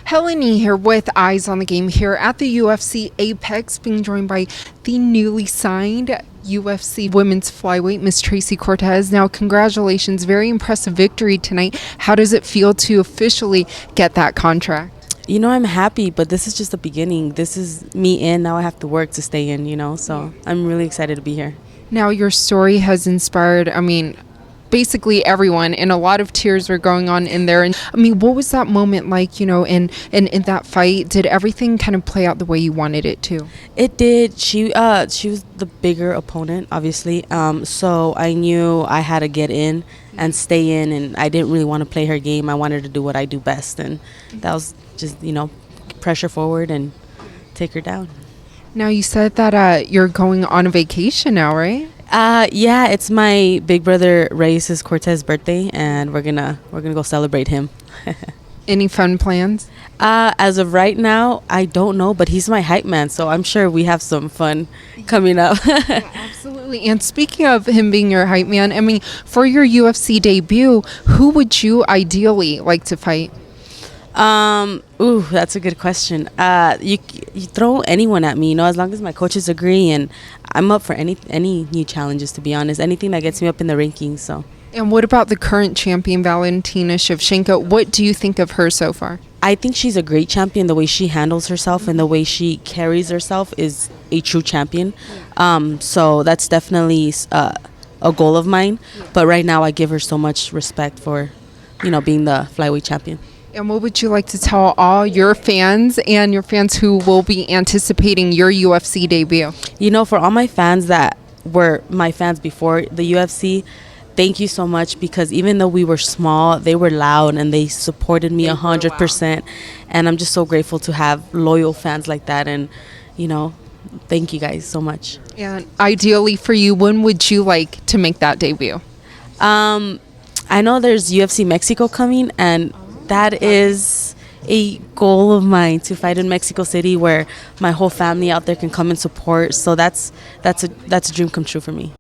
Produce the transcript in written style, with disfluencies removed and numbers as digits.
Helen here with Eyes on the Game here at the UFC Apex, being joined by the newly signed UFC women's flyweight, Miss Tracy Cortez. Now, congratulations, very impressive victory tonight. How does it feel to officially get that contract? You know, I'm happy, but this is just the beginning. This is me in. Now I have to work to stay in, so I'm really excited to be here. Now, your story has inspired, basically everyone, and a lot of tears were going on in there. And what was that moment like, in that fight? Did everything kind of play out the way you wanted it to? It did. She was the bigger opponent, obviously. So I knew I had to get in and stay in, and I didn't really want to play her game. I wanted to do what I do best, and that was just, pressure forward and take her down. Now, you said that you're going on a vacation now, right? Yeah, it's my big brother Tracy Cortez's birthday, and we're gonna go celebrate him. Any fun plans? As of right now, I don't know, but he's my hype man, so I'm sure we have some fun coming up. Yeah, absolutely. And speaking of him being your hype man, for your UFC debut, who would you ideally like to fight? That's a good question. You throw anyone at me, as long as my coaches agree, and I'm up for any new challenges, to be honest. Anything that gets me up in the rankings. So. And what about the current champion, Valentina Shevchenko? What do you think of her so far? I think she's a great champion. The way she handles herself and the way she carries herself is a true champion. So that's definitely a goal of mine. But right now, I give her so much respect for, being the flyweight champion. And what would you like to tell all your fans and your fans who will be anticipating your UFC debut? For all my fans that were my fans before the UFC, thank you so much, because even though we were small, they were loud and they supported me 100%. And I'm just so grateful to have loyal fans like that. And, thank you guys so much. And ideally for you, when would you like to make that debut? I know there's UFC Mexico coming, and that is a goal of mine, to fight in Mexico City, where my whole family out there can come and support. So that's a dream come true for me.